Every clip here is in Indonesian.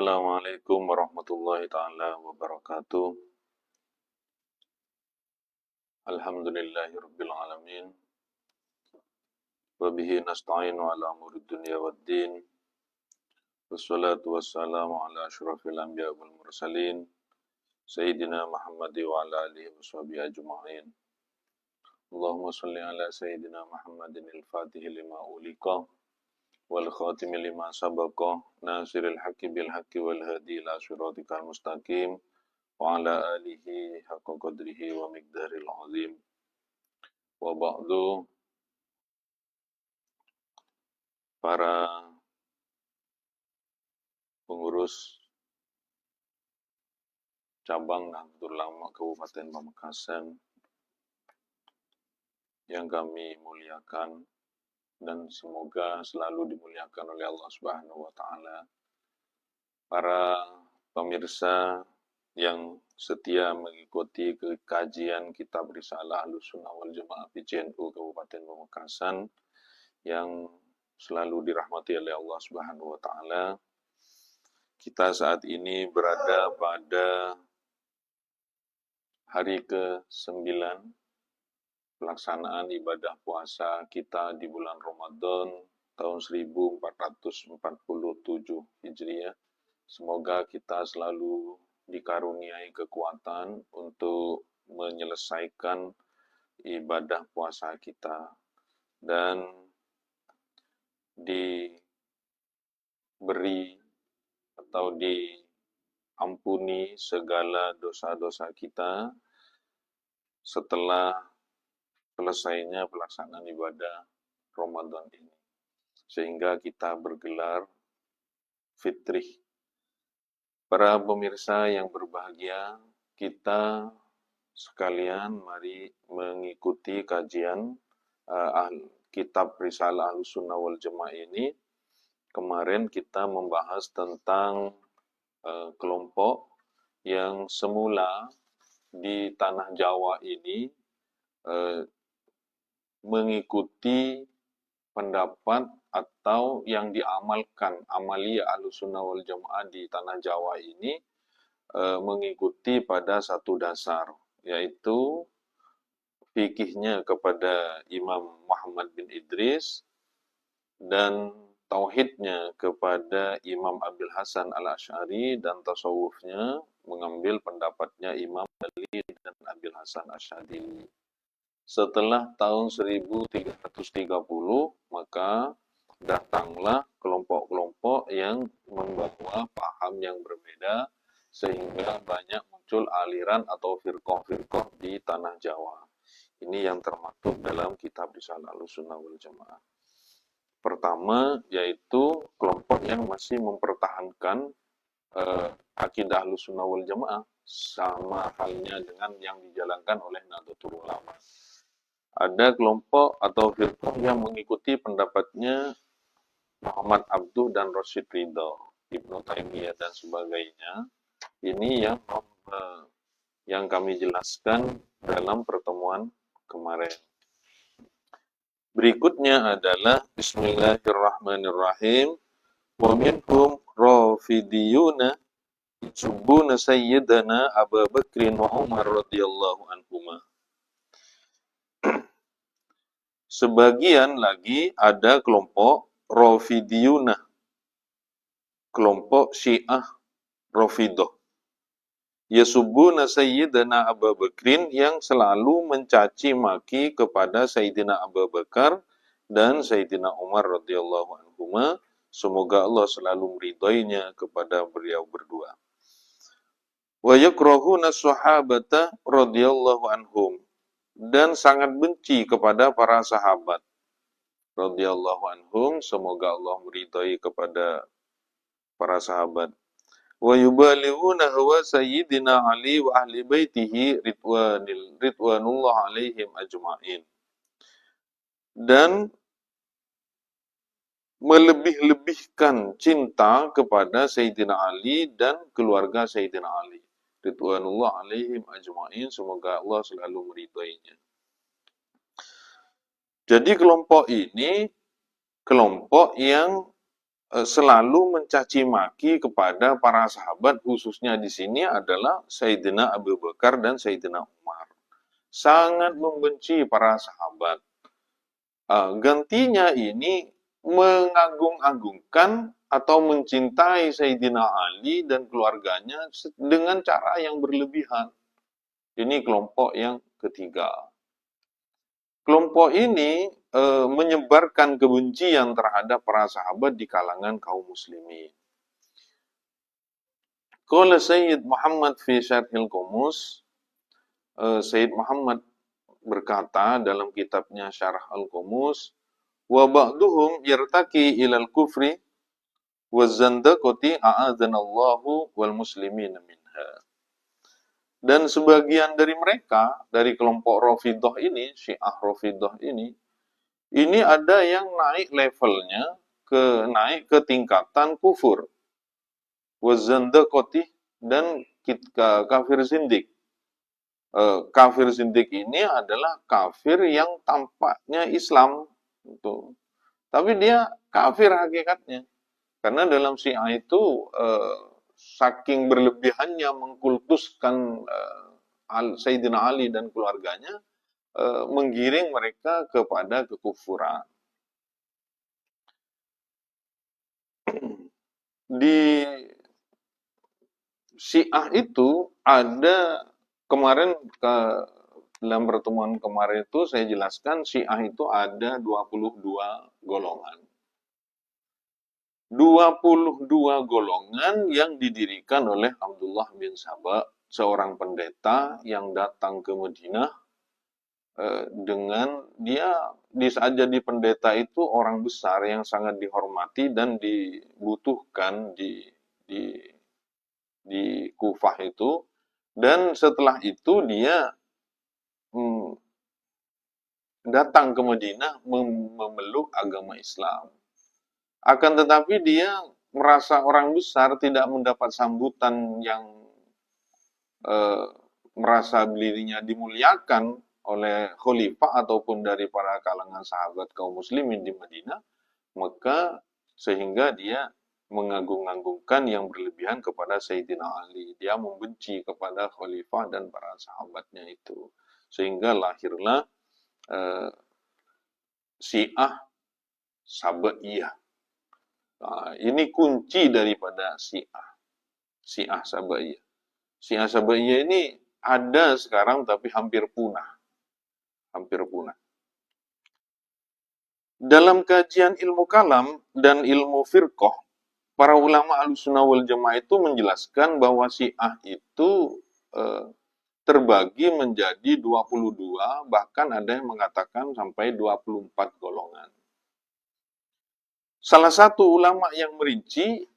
Assalamualaikum warahmatullahi ta'ala wabarakatuh. Alhamdulillahi rabbil alamin. Wabihi nasta'inu ala umuri dunya waddin. Wassalatu wassalamu ala asyrafil anbiya wal mursalin. Sayyidina Muhammad wa ala alihi wa sahbihi ajma'in. Allahumma salli ala Sayyidina Muhammadin al-Fatihi lima ulika. Wal khatimi lima sabaqa. Nasiril haqqi bil haqqi wal hadi ila siratikal mustaqim. Wa ala alihi haqqa qadrihi wa miqdaril azim. Wa ba'du, para pengurus cabang Nahdlatul Ulama Kabupaten Pamekasan yang kami muliakan dan semoga selalu dimuliakan oleh Allah Subhanahu wa taala. Para pemirsa yang setia mengikuti kajian kitab Risalah Ahlussunnah wal Jamaah PJNU Kabupaten Pamekasan yang selalu dirahmati oleh Allah Subhanahu wa taala. Kita saat ini berada pada hari ke-9 pelaksanaan ibadah puasa kita di bulan Ramadan tahun 1447 Hijriah. Semoga kita selalu dikaruniai kekuatan untuk menyelesaikan ibadah puasa kita dan diberi atau diampuni segala dosa-dosa kita setelah selesainya pelaksanaan ibadah Ramadan ini. Sehingga kita bergelar fitrih. Para pemirsa yang berbahagia, kita sekalian mari mengikuti kajian kitab Risalah Ahlussunnah wal Jamaah ini. Kemarin kita membahas tentang kelompok yang semula di tanah Jawa ini mengikuti pendapat atau yang diamalkan Amaliyah Ahlussunnah wal Jamaah di tanah Jawa ini mengikuti pada satu dasar, yaitu fikihnya kepada Imam Muhammad bin Idris dan tauhidnya kepada Imam Abil Hasan al-Asy'ari dan tasawufnya mengambil pendapatnya Imam Ali dan Abil Hasan Asy'ari. Setelah tahun 1330, maka datanglah kelompok-kelompok yang membawa paham yang berbeda, sehingga banyak muncul aliran atau firqah-firqah di tanah Jawa. Ini yang termaktub dalam kitab Risalah Ahlussunnah wal Jamaah. Pertama, yaitu kelompok yang masih mempertahankan akidah Ahlussunnah wal Jamaah, sama halnya dengan yang dijalankan oleh Nahdlatul Ulama. Ada kelompok atau firqah yang mengikuti pendapatnya Muhammad Abduh dan Rasyid Ridha, Ibnu Taimiyah dan sebagainya. Ini yang kami jelaskan dalam pertemuan kemarin. Berikutnya adalah Bismillahirrahmanirrahim. Wa minhum rafidiyuna yusubbuna sayyidana Abu Bakrin wa Umar radhiyallahu anhuma. Sebagian lagi ada kelompok Rafidiyunah, kelompok Syiah Rafidah. Yasubbuna Sayyidina Abu Bakrin, yang selalu mencaci maki kepada Sayyidina Abu Bakar dan Sayyidina Umar radhiyallahu anhuma. Semoga Allah selalu meridainya kepada beliau berdua. Wa yakrahuna sahabata radhiyallahu anhum, dan sangat benci kepada para sahabat radhiyallahu anhum. Semoga Allah meridai kepada para sahabat. Wa yubalighuna hawa sayyidina Ali wa ahli baitihi ridwanullah alaihim ajma'in, dan melebih-lebihkan cinta kepada Sayyidina Ali dan keluarga Sayyidina Ali ridwanullah alaihim ajma'in. Semoga Allah selalu meridainya. Jadi kelompok ini kelompok yang selalu mencaci maki kepada para sahabat, khususnya di sini adalah Sayyidina Abu Bakar dan Sayyidina Umar. Sangat membenci para sahabat. Gantinya ini mengagung-agungkan atau mencintai Sayyidina Ali dan keluarganya dengan cara yang berlebihan. Ini kelompok yang ketiga. Kelompok ini menyebarkan kebencian terhadap para sahabat di kalangan kaum muslimin. Qala Sayyid Muhammad fi Syarhil Qumus, Sayyid Muhammad berkata dalam kitabnya Syarah Al-Qumus, wa ba'duhum yartaki ilal kufri wa zandaqati a'adzanallahu wal muslimin minha. Dan sebagian dari mereka, dari kelompok Rafidah ini, Syiah Rafidah ini ada yang naik levelnya, naik ke tingkatan kufur. Wa zandaqati, dan kafir zindik. Kafir zindik ini adalah kafir yang tampaknya Islam, tapi dia kafir hakikatnya. Karena dalam Syiah itu saking berlebihannya mengkultuskan Sayyidina Ali dan keluarganya, menggiring mereka kepada kekufuran. Di Syiah itu ada, kemarin dalam pertemuan kemarin itu saya jelaskan Syiah itu ada 22 golongan. 22 golongan yang didirikan oleh Abdullah bin Saba, seorang pendeta yang datang ke Madinah dengan dia di saat jadi pendeta itu orang besar yang sangat dihormati dan dibutuhkan di Kufah itu, dan setelah itu dia datang ke Madinah memeluk agama Islam. Akan tetapi dia merasa orang besar, tidak mendapat sambutan yang merasa dirinya dimuliakan oleh khalifah ataupun dari para kalangan sahabat kaum muslimin di Madinah, maka sehingga dia mengagung-agungkan yang berlebihan kepada Sayyidina Ali. Dia membenci kepada khalifah dan para sahabatnya itu. Sehingga lahirlah Syiah Sabaiyah. Ini kunci daripada Syiah Sabaiyah. Syiah Sabaiyah ini ada sekarang tapi hampir punah. Dalam kajian ilmu kalam dan ilmu firqah, para ulama Ahlussunnah wal Jamaah itu menjelaskan bahwa Syiah itu terbagi menjadi 22, bahkan ada yang mengatakan sampai 24 golongan. Salah satu ulama yang merinci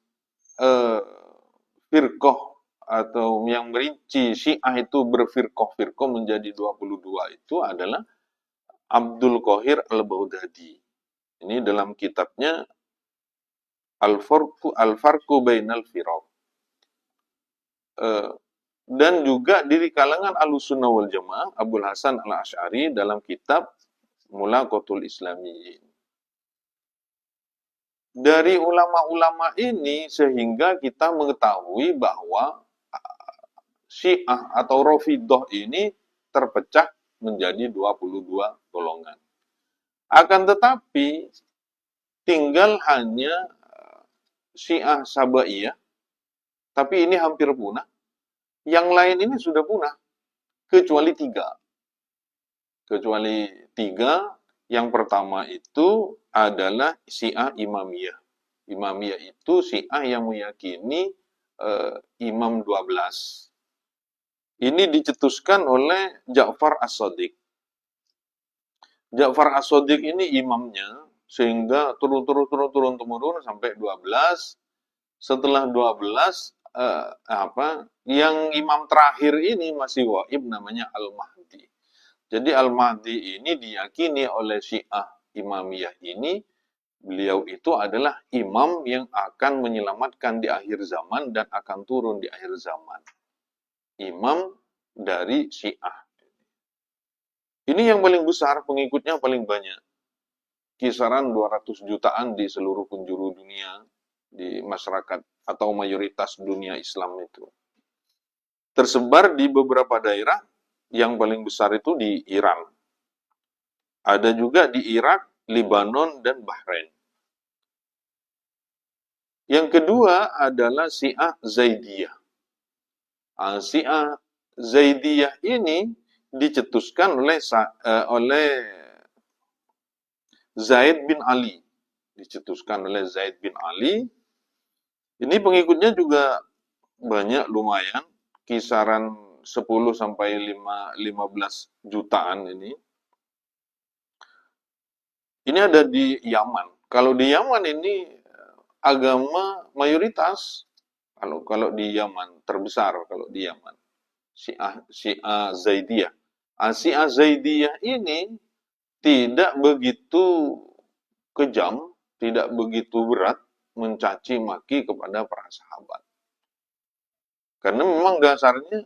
firqah atau yang merinci Syiah itu berfirqah menjadi 22 itu adalah Abdul Qahir Al-Baghdadi. Ini dalam kitabnya Al-Farqu Bainal Firaq. Dan juga di kalangan Ahlussunnah wal Jamaah, Abul Hasan Al-Asy'ari dalam kitab Mulaqatul Islamiyyin. Dari ulama-ulama ini sehingga kita mengetahui bahwa Syiah atau Rafidah ini terpecah menjadi 22 golongan. Akan tetapi tinggal hanya Syiah Sabaiyah, tapi ini hampir punah. Yang lain ini sudah punah, kecuali 3. Yang pertama itu adalah Syiah Imamiyah. Imamiyah itu Syiah yang meyakini Imam 12. Ini dicetuskan oleh Ja'far As-Shadiq. Ja'far As-Shadiq ini imamnya, sehingga turun-temurun sampai 12. Setelah 12, yang imam terakhir ini masih waib, namanya Al-Mahdi. Jadi Al-Mahdi ini diyakini oleh Syiah Imamiyah ini, beliau itu adalah imam yang akan menyelamatkan di akhir zaman dan akan turun di akhir zaman. Imam dari Syiah. Ini yang paling besar, pengikutnya paling banyak. Kisaran 200 jutaan di seluruh penjuru dunia. di masyarakat atau mayoritas dunia Islam itu. Tersebar di beberapa daerah, yang paling besar itu di Iran. Ada juga di Irak, Lebanon, dan Bahrain. Yang kedua adalah Syiah Zaidiyah. Syiah Zaidiyah ini dicetuskan oleh Zaid bin Ali. Dicetuskan oleh Zaid bin Ali. Ini pengikutnya juga banyak, lumayan, kisaran 10 sampai 15 jutaan ini. Ini ada di Yaman. Kalau di Yaman ini agama mayoritas. Kalau di Yaman terbesar, kalau di Yaman Syiah Zaidiyah. Syiah Zaidiyah ini tidak begitu kejam, tidak begitu berat mencaci maki kepada para sahabat. Karena memang dasarnya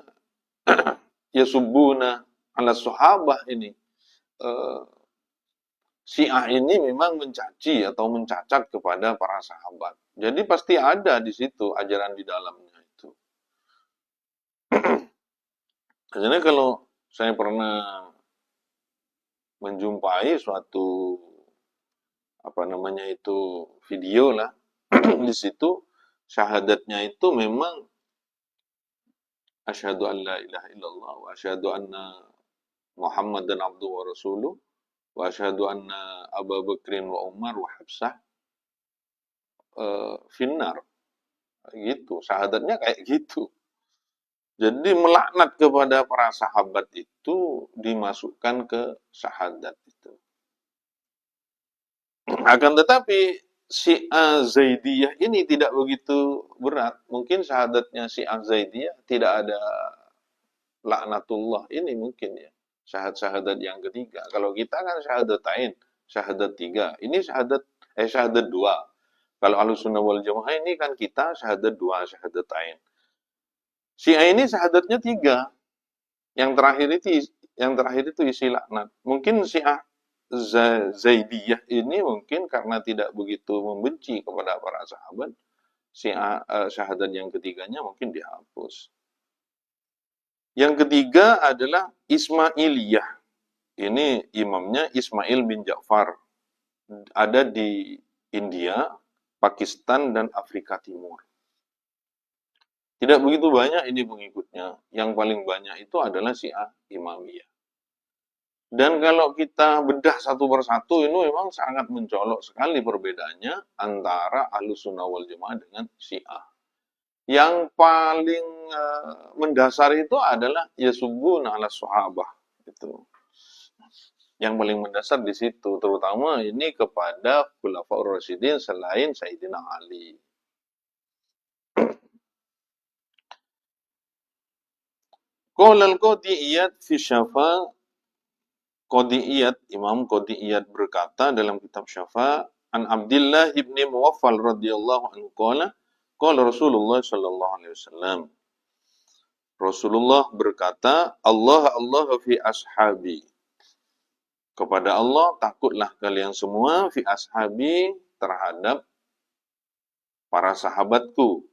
ya subuna ala sahabah ini. Syiah ini memang mencaci atau mencacat kepada para sahabat. Jadi pasti ada di situ ajaran di dalamnya itu. Karena kalau saya pernah menjumpai suatu video lah di situ, syahadatnya itu memang asyhadu an la ilaha illallah wa asyhadu anna Muhammadan abduhu wa rasuluh wa asyhadu anna Abu Bakrin wa Umar wa Habsah finnar. Gitu, syahadatnya kayak gitu. Jadi melaknat kepada para sahabat itu dimasukkan ke syahadat itu. Akan tetapi Syiah Zaidiyah ini tidak begitu berat. Mungkin syahadatnya Syiah Zaidiyah tidak ada laknatullah ini mungkin ya. Syahadat yang ketiga. Kalau kita kan syahadatain, syahadat 3. Ini syahadat 2. Kalau Ahlussunnah wal Jamaah ini kan kita syahadat 2, syahadatain. Syiah ini syahadatnya 3. Yang terakhir itu isi laknat. Mungkin Syiah Zaidiyah ini mungkin karena tidak begitu membenci kepada para sahabat, syahadat yang ketiganya mungkin dihapus. Yang ketiga adalah Ismailiyah. Ini imamnya Ismail bin Ja'far. Ada di India, Pakistan, dan Afrika Timur. Tidak begitu banyak ini pengikutnya. Yang paling banyak itu adalah Syiah Imamiyah. Dan kalau kita bedah satu persatu, ini memang sangat mencolok sekali perbedaannya antara Ahlussunnah wal Jamaah dengan Syiah. Yang paling mendasar itu adalah yasubbuna ala sahabah. Itu. Yang paling mendasar di situ, terutama ini kepada Khulafaur Rasyidin selain Sayyidina Ali. Qala al-Qadiyat fi Syafa', Imam Qadiyat berkata dalam kitab Syafa' an Abdullah ibn Muwaffal radhiyallahu anhu qala Rasulullah sallallahu alaihi wasallam. Rasulullah berkata, Allah fi ashabi. Kepada Allah takutlah kalian semua fi ashabi, terhadap para sahabatku.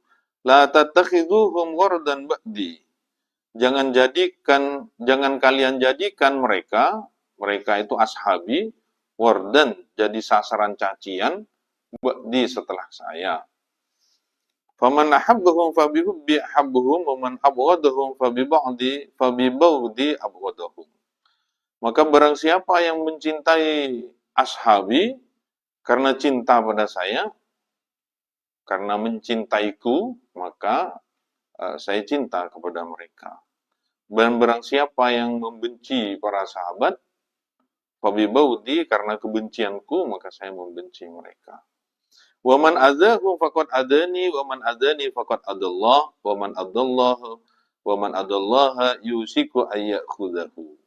La tattakhidhuhum wardan ba'di. Jangan kalian jadikan mereka itu ashabi, wardan, jadi sasaran cacian di setelah saya. Faman ahabbahum fabihubbi ahabbuhum wa man abghadahum fabibghdi abghadahum. Maka barang siapa yang mencintai ashabi karena cinta pada saya, karena mencintaiku, maka saya cinta kepada mereka. Dan barang siapa yang membenci para sahabat, fabibghdi, karena kebencianku, maka saya membenci mereka. Wa man adzahum faqad adani wa man adani faqad adallah wa man adallaha yusiku ayyakhudahu.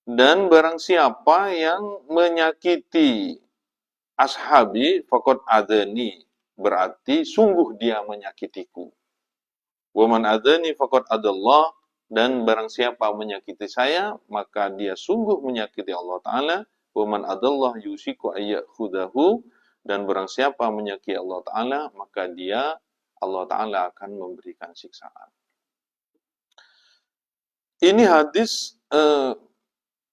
Dan barang siapa yang menyakiti ashabi faqad adani, berarti sungguh dia menyakitiku. Wa man adani faqad adallah, dan barang siapa menyakiti saya, maka dia sungguh menyakiti Allah Ta'ala. Wa man adallah yusiku ayyakhudahu, Dan barang siapa menyakiti Allah Ta'ala, maka Allah Ta'ala akan memberikan siksaan. Ini hadis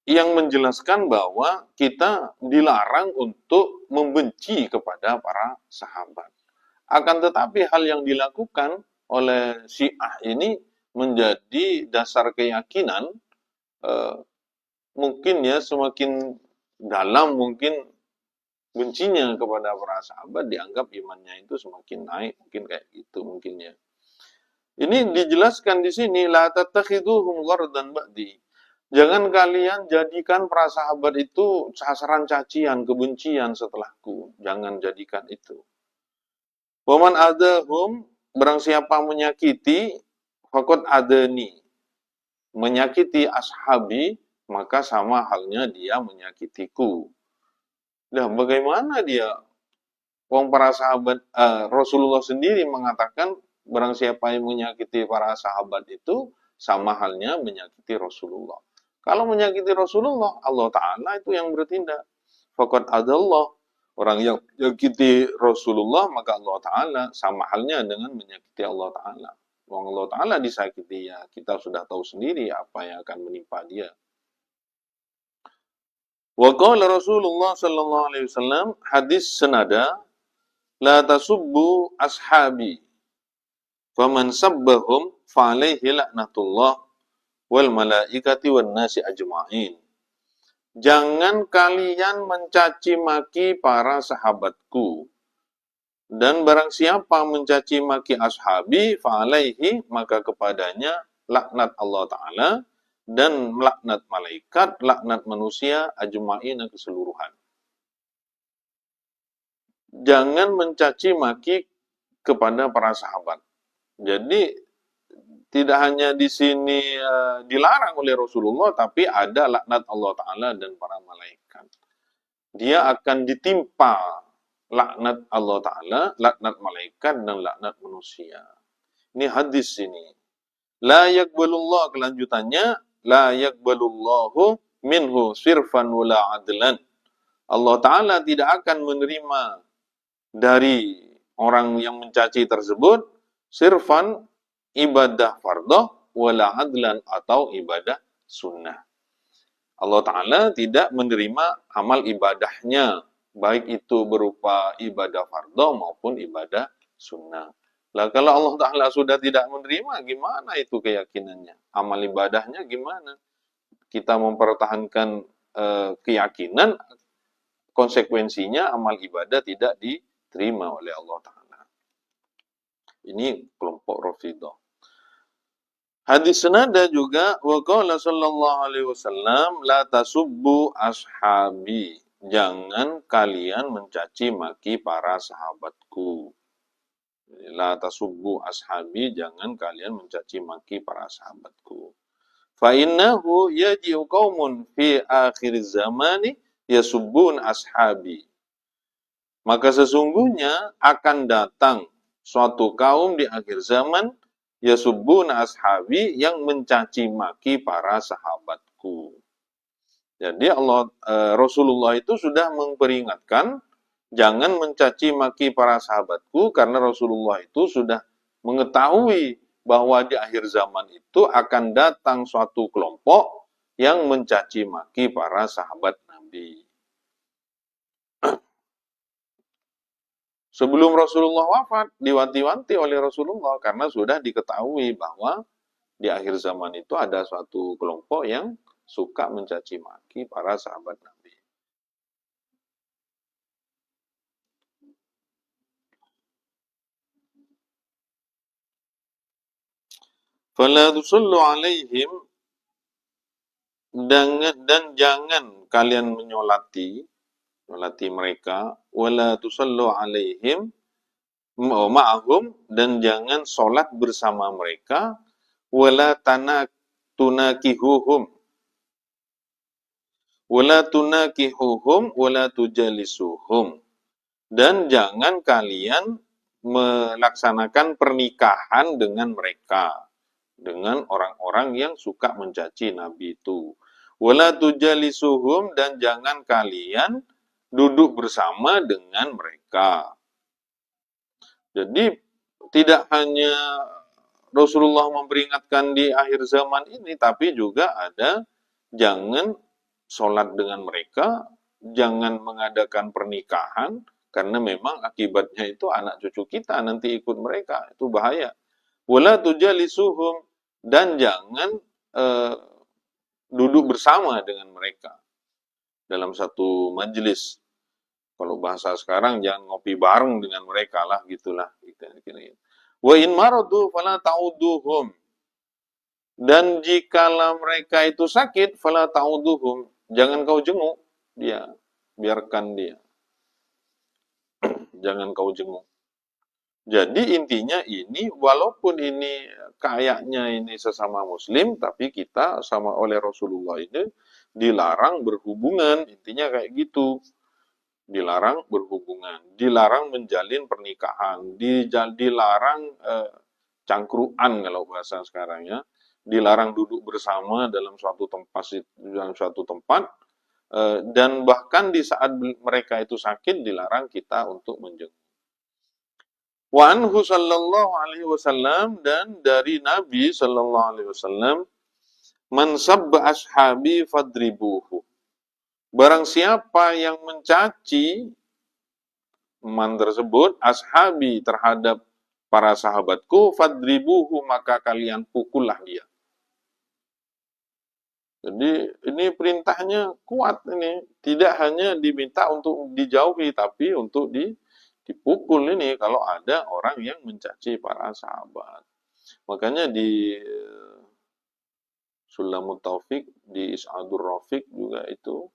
yang menjelaskan bahwa kita dilarang untuk membenci kepada para sahabat. Akan tetapi hal yang dilakukan oleh Syiah ini menjadi dasar keyakinan, mungkin ya semakin dalam mungkin bencinya kepada para sahabat, dianggap imannya itu semakin naik, mungkin kayak gitu mungkin ya. Ini dijelaskan di sini, la tattakhiduhum ghardan ba'di. Jangan kalian jadikan para sahabat itu sasaran cacian, kebencian setelahku. Jangan jadikan itu. Waman adahum, barang siapa menyakiti, faqad adani. Menyakiti ashabi, maka sama halnya dia menyakitiku. Nah, bagaimana dia? Wong para sahabat, Rasulullah sendiri mengatakan, barang siapa yang menyakiti para sahabat itu, sama halnya menyakiti Rasulullah. Kalau menyakiti Rasulullah, Allah Ta'ala itu yang bertindak. Faqad adallah. Orang yang menyakiti Rasulullah, maka Allah Ta'ala sama halnya dengan menyakiti Allah Ta'ala. Wong Allah Ta'ala disakiti, ya kita sudah tahu sendiri apa yang akan menimpa dia. Wa qala Rasulullah sallallahu alaihi wasallam, hadis senada, la tasubbu ashabi, faman sabbahum fa alaihi laknatullah wal malaikati wan nasi ajma'in. Jangan kalian mencaci maki para sahabatku, dan barang siapa mencaci maki ashabi fa alaihi, maka kepadanya laknat Allah Ta'ala dan laknat malaikat, laknat manusia ajma'in keseluruhan. Jangan mencaci maki kepada para sahabat. Jadi tidak hanya di sini dilarang oleh Rasulullah, tapi ada laknat Allah Ta'ala dan para malaikat. Dia akan ditimpa laknat Allah Ta'ala, laknat malaikat, dan laknat manusia. Ini hadis ini. La yakbalullah, kelanjutannya, la yakbalullahu minhu sirfan wala adlan. Allah Ta'ala tidak akan menerima dari orang yang mencaci tersebut sirfan, ibadah fardhu, wala adlan, atau ibadah sunnah. Allah Ta'ala tidak menerima amal ibadahnya, baik itu berupa ibadah fardhu maupun ibadah sunnah. Lah kalau Allah Ta'ala sudah tidak menerima, gimana itu keyakinannya? Amal ibadahnya gimana? Kita mempertahankan keyakinan, konsekuensinya amal ibadah tidak diterima oleh Allah Ta'ala. Ini kelompok Rafidhah. Hadis senada juga, wa qala sallallahu alaihi wasallam, la tasubbu ashabi. Jangan kalian mencaci maki para sahabatku. La tasubbu ashabi, jangan kalian mencaci maki para sahabatku. Fa innahu yaji'u qaumun fi akhir zamani yasubbun ashabi. Maka sesungguhnya akan datang suatu kaum di akhir zaman yasubbun ashabi, yang mencaci maki para sahabatku. Jadi Rasulullah itu sudah memperingatkan jangan mencaci maki para sahabatku, karena Rasulullah itu sudah mengetahui bahwa di akhir zaman itu akan datang suatu kelompok yang mencaci maki para sahabat Nabi. Sebelum Rasulullah wafat, diwanti-wanti oleh Rasulullah, karena sudah diketahui bahwa di akhir zaman itu ada suatu kelompok yang suka mencaci maki para sahabat Nabi. Fala tusallu alaihim, dan jangan kalian menyolati mereka, wala tusallu alaihim ma'ahum, dan jangan solat bersama mereka, wala tunakihuhum wala tujalisuhum, dan jangan kalian melaksanakan pernikahan dengan mereka, dengan orang-orang yang suka mencaci Nabi itu. Wala tujalisuhum, dan jangan kalian duduk bersama dengan mereka. Jadi tidak hanya Rasulullah memperingatkan di akhir zaman ini, tapi juga ada jangan sholat dengan mereka, jangan mengadakan pernikahan, karena memang akibatnya itu anak cucu kita nanti ikut mereka, itu bahaya. Wala tujalisuhum, dan jangan eh, duduk bersama dengan mereka dalam satu majelis. Kalau bahasa sekarang jangan ngopi bareng dengan mereka lah gitulah. Wa in maradu fala ta'uduhum. Dan jikalau mereka itu sakit fala ta'uduhum, jangan kau jenguk dia, biarkan dia. Jangan kau jenguk. Jadi intinya ini, walaupun ini kayaknya ini sesama muslim, tapi kita sama oleh Rasulullah ini dilarang berhubungan, intinya kayak gitu. Dilarang berhubungan, dilarang menjalin pernikahan, dilarang cangkruan kalau bahasa sekarang ya, dilarang duduk bersama dalam suatu tempat, dan bahkan di saat mereka itu sakit dilarang kita untuk menjenguk. Wa anhu sallallahu alaihi wasallam, dan dari Nabi sallallahu alaihi wasallam, man sabba ashabi fadribuhu. Barang siapa yang mencaci man tersebut, ashabi, terhadap para sahabatku, fadribuhu, maka kalian pukullah dia. Jadi ini perintahnya kuat ini, tidak hanya diminta untuk dijauhi, tapi untuk dipukul ini kalau ada orang yang mencaci para sahabat. Makanya di Sulamut Taufik, di Is'adur Rafiq juga itu,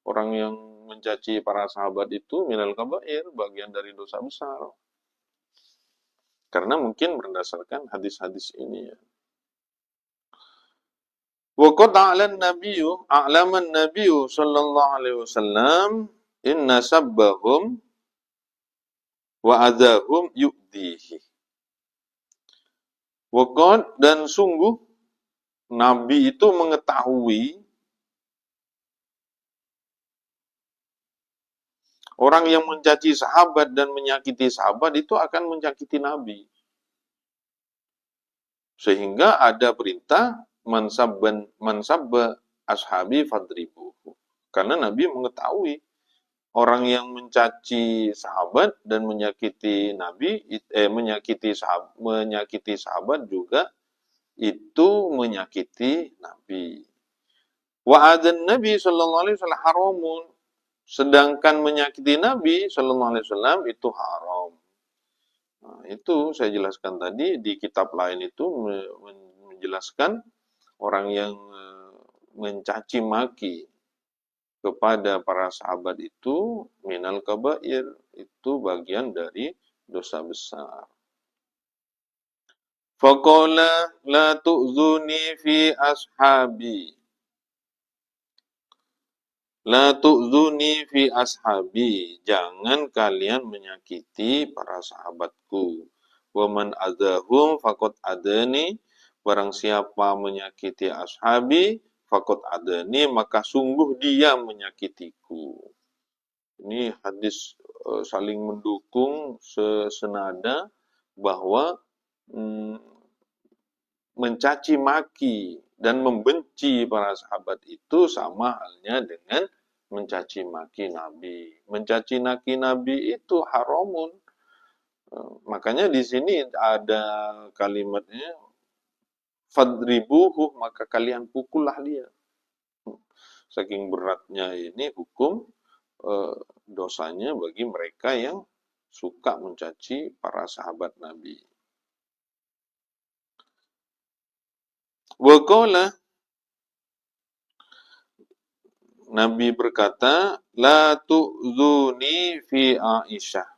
orang yang mencaci para sahabat itu minal kabair, bagian dari dosa besar. Karena mungkin berdasarkan hadis-hadis ini ya. Wa qad a'laman nabiyyu sallallahu alaihi wasallam inna sabbahum wa adahum yu'dihi. Wa qad, dan sungguh Nabi itu mengetahui orang yang mencaci sahabat dan menyakiti sahabat itu akan menyakiti Nabi. Sehingga ada perintah mansabba ashabi fadribuhu. Karena Nabi mengetahui orang yang mencaci sahabat dan menyakiti Nabi, menyakiti sahabat juga itu menyakiti Nabi. Wa adzan Nabi sallallahu alaihi wasallam haramun. Sedangkan menyakiti Nabi sallallahu alaihi wasallam itu haram. Nah, itu saya jelaskan tadi di kitab lain itu menjelaskan orang yang mencaci maki kepada para sahabat itu minal kabair, itu bagian dari dosa besar. Faqala la tu'zuni fi ashabi. La tu'zuni fi ashabi. Jangan kalian menyakiti para sahabatku. Wa man adahum faqad adani. Barang siapa menyakiti ashabi, faqad adani, maka sungguh dia menyakitiku. Ini hadis saling mendukung, senada, bahwa mencaci maki dan membenci para sahabat itu sama halnya dengan mencaci maki Nabi. Mencaci maki Nabi itu haramun. Makanya di sini ada kalimatnya fadribuhu, maka kalian pukullah dia. Saking beratnya ini hukum dosanya bagi mereka yang suka mencaci para sahabat Nabi. Wa qala, Nabi berkata, la tu'zuni fi Aisyah.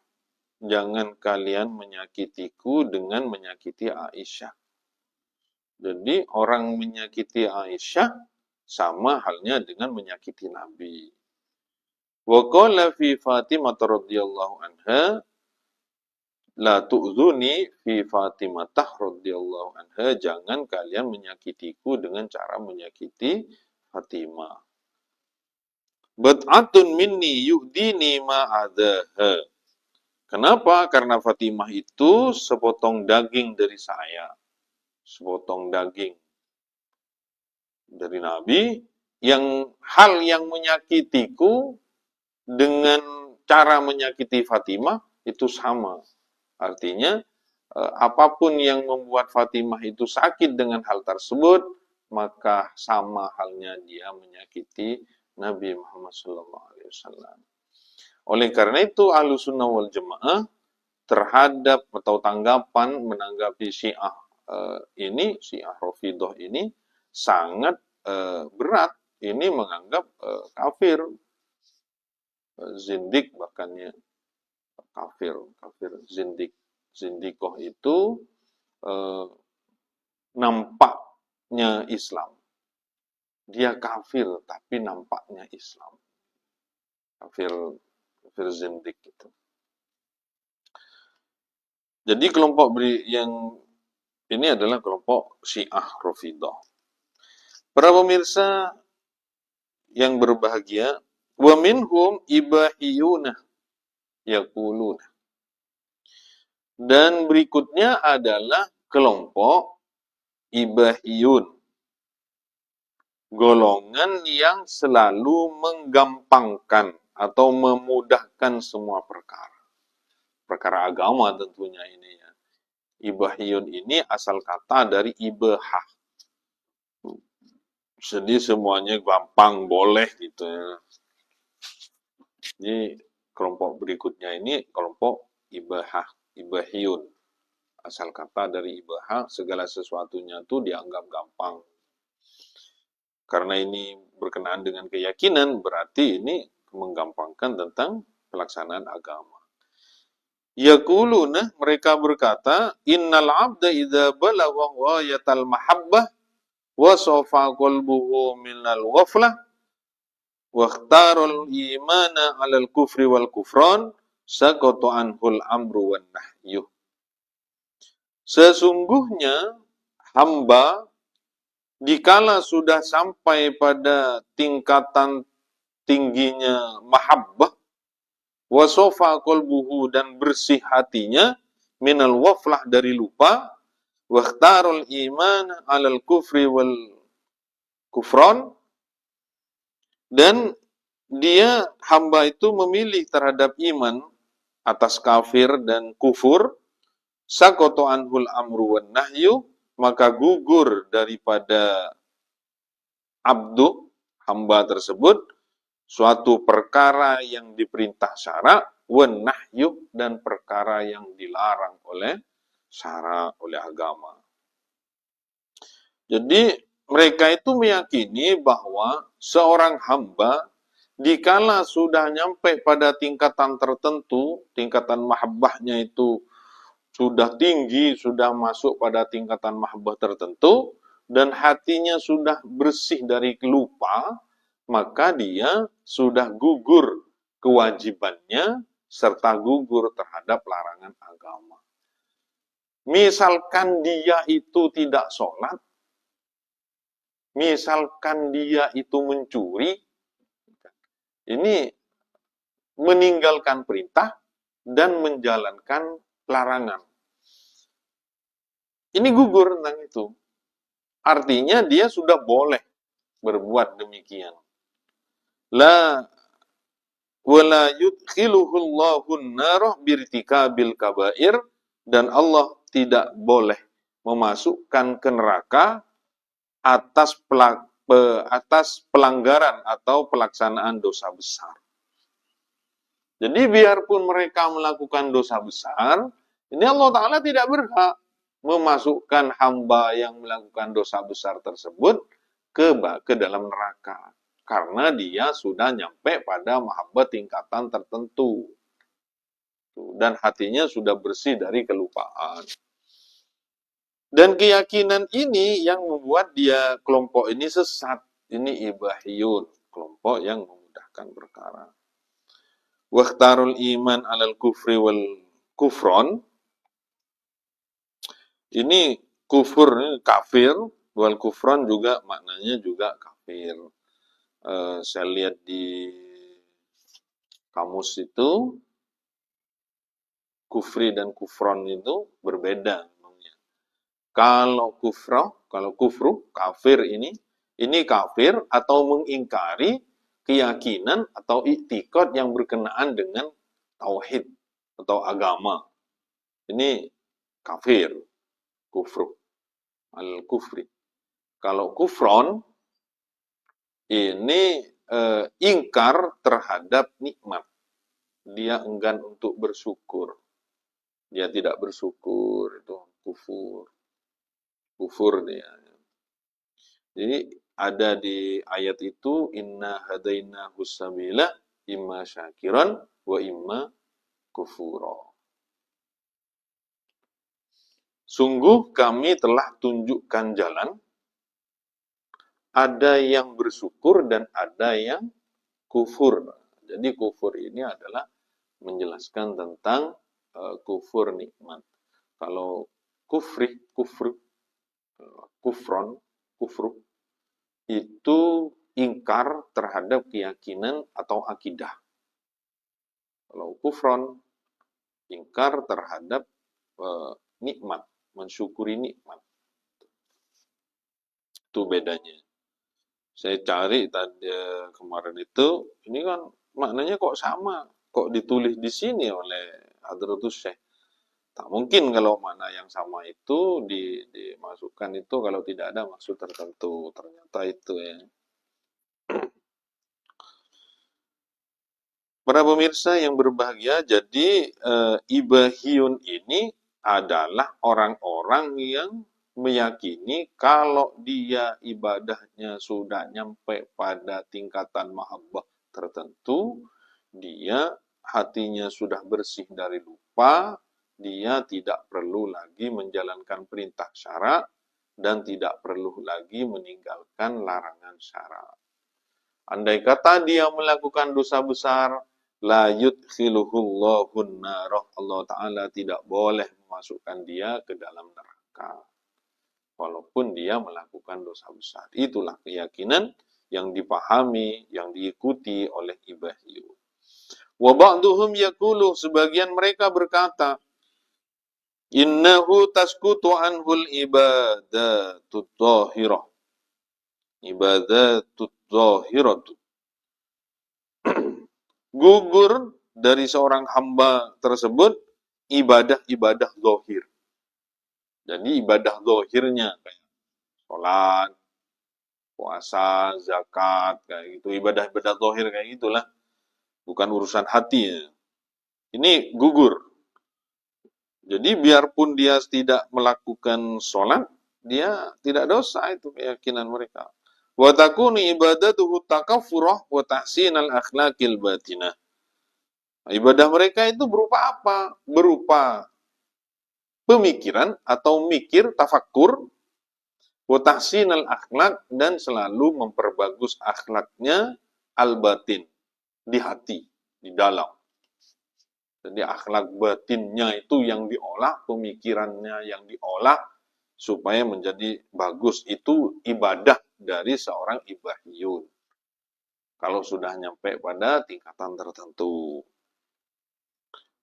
Jangan kalian menyakitiku dengan menyakiti Aisyah. Jadi orang menyakiti Aisyah sama halnya dengan menyakiti Nabi. Wa qala fi Fatimah radhiyallahu anha, la tu'zuni fi Fatimah radhiyallahu anha. Jangan kalian menyakitiku dengan cara menyakiti Fatimah. Bad'atun minni yu'dini ma'adaha. Kenapa? Karena Fatimah itu sepotong daging dari saya. Sepotong daging dari Nabi, hal yang menyakitiku dengan cara menyakiti Fatimah itu sama. Artinya, apapun yang membuat Fatimah itu sakit dengan hal tersebut, maka sama halnya dia menyakiti Nabi Muhammad SAW. Oleh karena itu, Ahlussunnah wal Jamaah terhadap atau tanggapan menanggapi Syiah Syiah Rafidhah ini sangat berat. Ini menganggap kafir, zindik bahkannya kafir, zindik. Zindikoh itu nampaknya Islam. Dia kafir tapi nampaknya Islam. Kafir zindik itu. Jadi kelompok yang ini adalah kelompok Syiah Rafidhah. Para pemirsa yang berbahagia, wa minhum ibahiyuna yaquluna. Dan berikutnya adalah kelompok ibahiyun. Golongan yang selalu menggampangkan atau memudahkan semua perkara. Perkara agama tentunya ini ya. Ibahiyun ini asal kata dari ibahah. Jadi semuanya gampang, boleh gitu ya. Jadi kelompok berikutnya ini kelompok ibahiyun. Asal kata dari ibahah, segala sesuatunya itu dianggap gampang. Karena ini berkenaan dengan keyakinan, berarti ini menggampangkan tentang pelaksanaan agama. Yaquluna, mereka berkata, innal abda idza balagha ghayatal mahabbah wa safa qalbuhu minal ghaflah wa ikhtarul imana 'alal kufri wal kufran saqata anhul amru wan nahyu. Sesungguhnya hamba dikala sudah sampai pada tingkatan tingginya mahabbah, wasofa qalbuhu dan bersih hatinya, minal waflah dari lupa, wakhtarul iman alal kufri wal kufran, dan dia hamba itu memilih terhadap iman atas kafir dan kufur, sakoto anhul amru wan nahyu, maka gugur daripada abdu, hamba tersebut, suatu perkara yang diperintah syara, wan nahyu, dan perkara yang dilarang oleh syara, oleh agama. Jadi mereka itu meyakini bahwa seorang hamba dikala sudah nyampe pada tingkatan tertentu, tingkatan mahabbahnya itu sudah tinggi, sudah masuk pada tingkatan mahabbah tertentu, dan hatinya sudah bersih dari lupa, maka dia sudah gugur kewajibannya, serta gugur terhadap larangan agama. Misalkan dia itu tidak sholat, misalkan dia itu mencuri, ini meninggalkan perintah dan menjalankan larangan. Ini gugur tentang itu. Artinya dia sudah boleh berbuat demikian. La wala yudkhiluhu Allahun narah birtikabil kabair, dan Allah tidak boleh memasukkan ke neraka atas pelanggaran atau pelaksanaan dosa besar. Jadi biarpun mereka melakukan dosa besar, ini Allah Ta'ala tidak berhak memasukkan hamba yang melakukan dosa besar tersebut ke dalam neraka. Karena dia sudah nyampe pada mahabbah tingkatan tertentu. Dan hatinya sudah bersih dari kelupaan. Dan keyakinan ini yang membuat dia kelompok ini sesat. Ini ibahiyun, kelompok yang memudahkan perkara. Wakhtarul iman alal kufri wal kufron. Ini kufur, ini kafir, wal kufron juga maknanya juga kafir. Saya lihat di kamus itu, kufri dan kufron itu berbeda. Kalau kufru, kafir ini kafir atau mengingkari keyakinan atau iktikad yang berkenaan dengan tauhid atau agama. Ini kafir, kufru, al-kufri. Kalau kufron, ini ingkar terhadap nikmat. Dia enggan untuk bersyukur. Dia tidak bersyukur, itu kufur. Kufur dia. Jadi ada di ayat itu, inna hadainahu sabila imma syakiran wa imma kufura. Sungguh kami telah tunjukkan jalan, ada yang bersyukur dan ada yang kufur. Jadi kufur ini adalah menjelaskan tentang kufur nikmat. Kalau kufru, itu ingkar terhadap keyakinan atau akidah. Kalau kufron, ingkar terhadap nikmat, mensyukuri nikmat. Itu bedanya. Saya cari tadi kemarin itu, ini kan maknanya kok sama, kok ditulis di sini oleh Hadratus Syekh. Tak mungkin kalau makna yang sama itu dimasukkan itu kalau tidak ada maksud tertentu. Ternyata itu ya. Para pemirsa yang berbahagia, jadi ibahiyun ini adalah orang-orang yang meyakini kalau dia ibadahnya sudah nyampe pada tingkatan mahabbah tertentu, dia hatinya sudah bersih dari lupa, dia tidak perlu lagi menjalankan perintah syara dan tidak perlu lagi meninggalkan larangan syara. Andai kata dia melakukan dosa besar, la yudkhiluhullahun narah, Allah Ta'ala tidak boleh memasukkan dia ke dalam neraka. Walaupun dia melakukan dosa besar. Itulah keyakinan yang dipahami, yang diikuti oleh ibahiyun. Wa ba'duhum yaqulu, sebagian mereka berkata, innahu taskutu anhul ibadatut dhahirah. Ibadatut dhahiratu. Gugur dari seorang hamba tersebut ibadah-ibadah zahir. Jadi ibadah zahirnya kayak sholat, puasa, zakat, kayak gitu. Ibadah-ibadah zahir kayak gitulah. Bukan urusan hati. Ini gugur. Jadi biarpun dia tidak melakukan sholat, dia tidak dosa, itu keyakinan mereka. Wa takunu ibadatuhu takaffurah wa tahsinal akhlaqil batinah. Ibadah mereka itu berupa apa? Berupa pemikiran atau mikir, tafakkur, wa tahsinal akhlaq, dan selalu memperbagus akhlaknya al-batin, di hati, di dalam. Jadi akhlak batinnya itu yang diolah, pemikirannya yang diolah supaya menjadi bagus. Itu ibadah dari seorang ibahiyun. Kalau sudah nyampe pada tingkatan tertentu.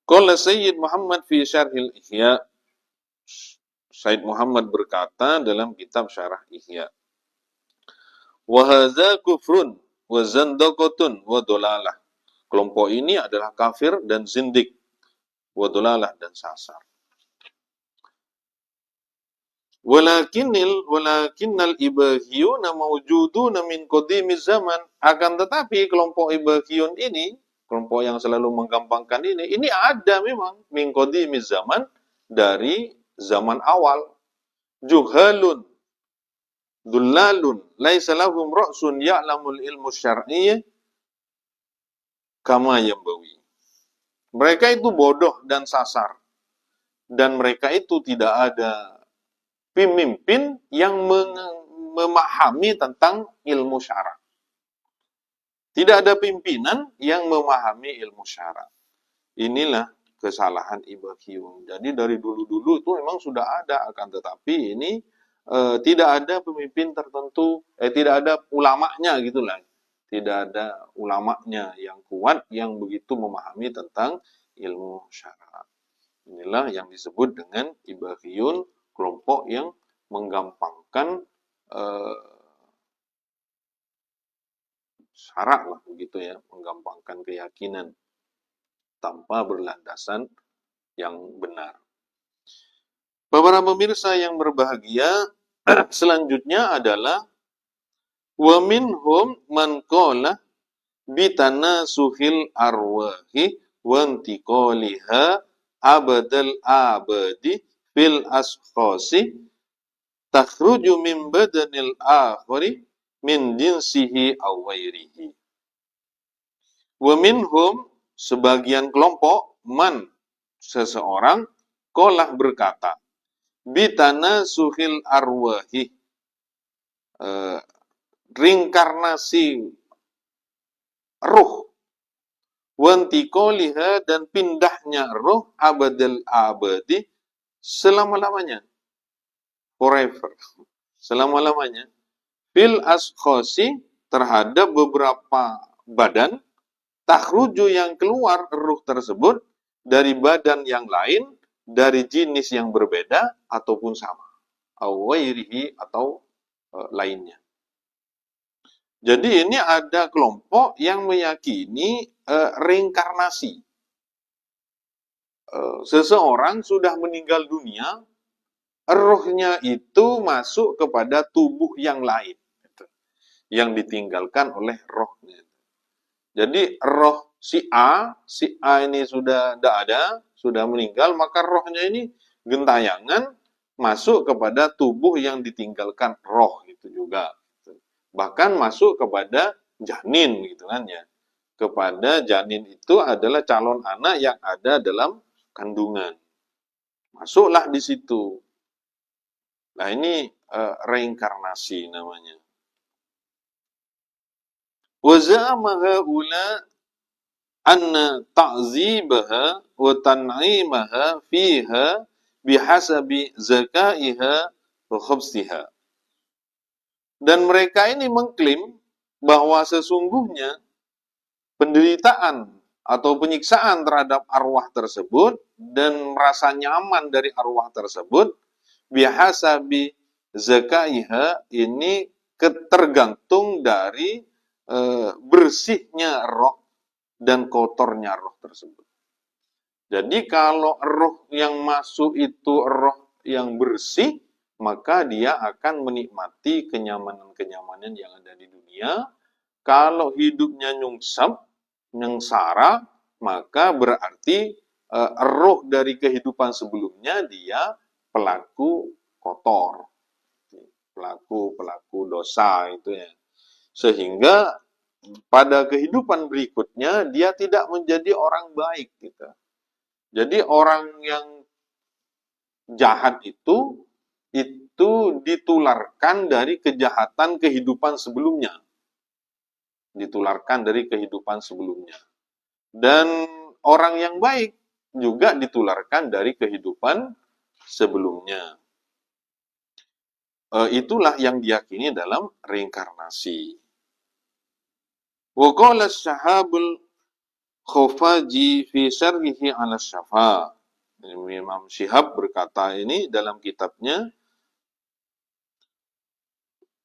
Qala Sayyid Muhammad fi Syarhil Ihya. Sayyid Muhammad berkata dalam kitab Syarah Ihya. Wa hadza kufrun wa zandaqatun wa dolalah. Kelompok ini adalah kafir dan zindik, wadolalah dan sasar. Walakinnal ibahiyuna mawjuduna min qadimiz zaman. Akan tetapi kelompok ibahiyun ini, kelompok yang selalu menggampangkan ini ada memang min qadimiz zaman, dari zaman awal. Juhalun dullalun laisa lahum ra'sun ya'lamul ilmu syar'iyyah kama yambawi. Mereka itu bodoh dan sasar. Dan mereka itu tidak ada pemimpin yang memahami tentang ilmu syara. Tidak ada pimpinan yang memahami ilmu syara. Inilah kesalahan ibahiyun. Jadi dari dulu-dulu itu memang sudah ada, akan tetapi ini tidak ada pemimpin tertentu, tidak ada ulamanya gitulah. Tidak ada ulamanya yang kuat yang begitu memahami tentang ilmu syara. Inilah yang disebut dengan ibahiyun, kelompok yang menggampangkan syarak lah begitu ya, menggampangkan keyakinan tanpa berlandasan yang benar. Para pemirsa yang berbahagia, selanjutnya adalah wa minhum man qala bitanasuhil arwahi wa intiqaliha abadal abadi fil ashkhasi takhruju min badanil akhari min jinsihi aw ghairihi. Wa minhum, sebagian kelompok, man, seseorang, kolah berkata, bitana suhil arwahi, reinkarnasi ruh, wantikoliha, dan pindahnya ruh, abadal abadi, selama-lamanya, forever, selama-lamanya, fil askhosi, terhadap beberapa badan, takhruju, yang keluar ruh tersebut dari badan yang lain, dari jenis yang berbeda ataupun sama, awairihi, atau lainnya. Jadi ini ada kelompok yang meyakini reinkarnasi. Seseorang sudah meninggal dunia, rohnya itu masuk kepada tubuh yang lain, yang ditinggalkan oleh rohnya. Jadi roh si A ini sudah tidak ada, sudah meninggal, maka rohnya ini gentayangan masuk kepada tubuh yang ditinggalkan roh itu juga. Bahkan masuk kepada janin gitu kan ya. Kepada janin itu adalah calon anak yang ada dalam kandungan. Masuklah di situ. Nah ini reinkarnasi namanya. Wa za'ama haula anna ta'zibaha wa tan'imaha fiha bihasabi zakaiha wa khubsiha. Dan mereka ini mengklaim bahwa sesungguhnya penderitaan atau penyiksaan terhadap arwah tersebut dan merasa nyaman dari arwah tersebut bihasabi zakaiha, ini tergantung dari bersihnya roh dan kotornya roh tersebut. Jadi kalau roh yang masuk itu roh yang bersih, maka dia akan menikmati kenyamanan-kenyamanan yang ada di dunia. Kalau hidupnya nyungsep, nyengsara, maka berarti roh dari kehidupan sebelumnya dia pelaku kotor, pelaku dosa itu ya. Sehingga pada kehidupan berikutnya dia tidak menjadi orang baik gitu. Jadi orang yang jahat itu ditularkan dari kejahatan kehidupan sebelumnya. Ditularkan dari kehidupan sebelumnya. Dan orang yang baik juga ditularkan dari kehidupan sebelumnya. Itulah yang diyakini dalam reinkarnasi. Wa qala ashabul Khafaji fi syarhihi 'ala syafa. Imam Syihab berkata ini dalam kitabnya,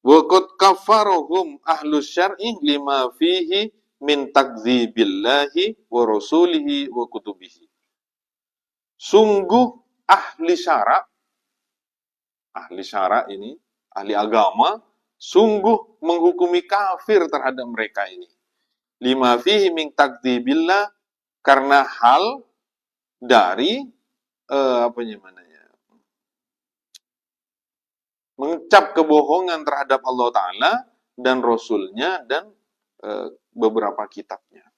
wa qad kafarahum ahlu syar'i lima fihi min takdzibillahi wa rasulihi wa kutubihi. Sungguh ahli syara ini, ahli agama, sungguh menghukumi kafir terhadap mereka ini. Lima fihi min takdzibillah, karena hal dari mengecap kebohongan terhadap Allah Ta'ala dan Rasulnya dan beberapa kitabnya.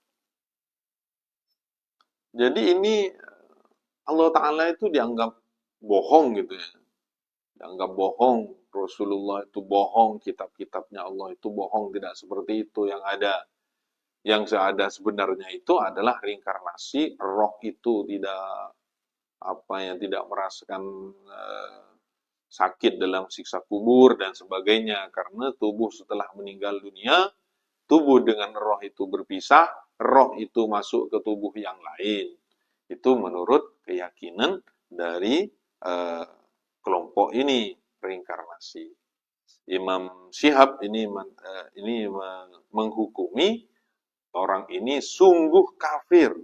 Jadi ini Allah Ta'ala itu dianggap bohong gitu ya. Dianggap bohong, Rasulullah itu bohong, kitab-kitabnya Allah itu bohong, tidak seperti itu yang ada. Yang ada sebenarnya itu adalah reinkarnasi, roh itu tidak merasakan sakit dalam siksa kubur dan sebagainya, karena tubuh setelah meninggal dunia tubuh dengan roh itu berpisah, roh itu masuk ke tubuh yang lain. Itu menurut keyakinan dari kelompok ini, reinkarnasi. Imam Syihab ini menghukumi orang ini sungguh kafir.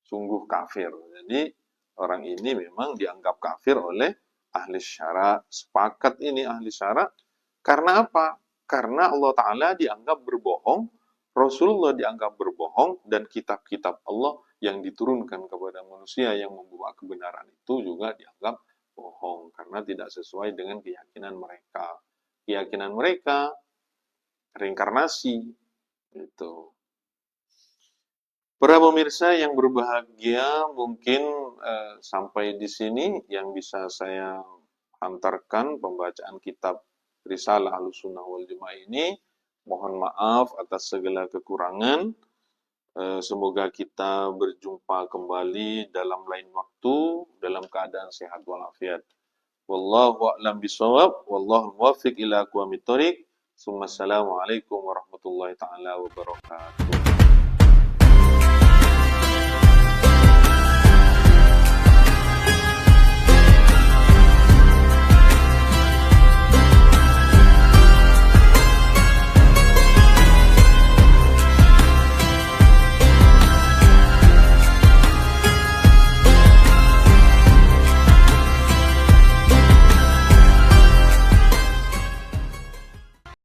Sungguh kafir. Jadi orang ini memang dianggap kafir oleh ahli syara. Sepakat ini ahli syara. Karena apa? Karena Allah Ta'ala dianggap berbohong, Rasulullah dianggap berbohong, dan kitab-kitab Allah yang diturunkan kepada manusia yang membawa kebenaran itu juga dianggap bohong. Karena tidak sesuai dengan keyakinan mereka. Keyakinan mereka, reinkarnasi, itu. Para pemirsa yang berbahagia, mungkin sampai di sini yang bisa saya hantarkan pembacaan kitab Risalah Ahlussunnah wal Jamaah ini. Mohon maaf atas segala kekurangan. Semoga kita berjumpa kembali dalam lain waktu, dalam keadaan sehat walafiat. Wallahu a'lam bishawab, wallahu muwaffiq ila aqwamit thoriq. Assalamualaikum warahmatullahi taala wabarakatuh.